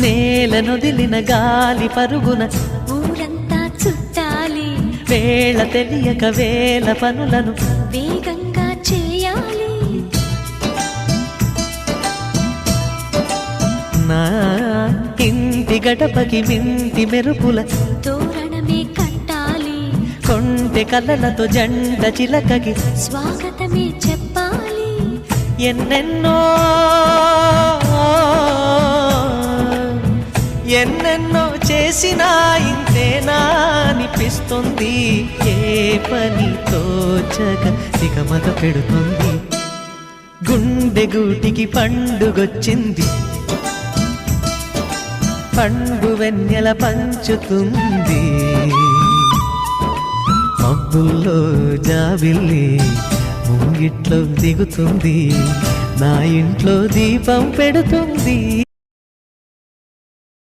నేలనొదిలిన గాలి పరుగున ఊరంతా చుట్టాలి, వేళ తెలియక వేల పనులను వేగంగా చేయాలి. నా ఇంటి గడపకి వింటి మెరుపుల తోరణమే కట్టాలి, కొంటె కలలతో జంట చిలకకి స్వాగతమే చెప్పాలి. ఎన్నెన్నో ఎన్నెన్నో చేసినా ఇంతేనా అనిపిస్తుంది. ఏ పని తోచక దిగమగ పెడుతుంది. గుండె గూటికి పండుగొచ్చింది, పండు వెన్నెల పంచుతుంది. మబ్బుల్లో జాబిల్లి ముంగిట్లో దిగుతుంది, నా ఇంట్లో దీపం పెడుతుంది.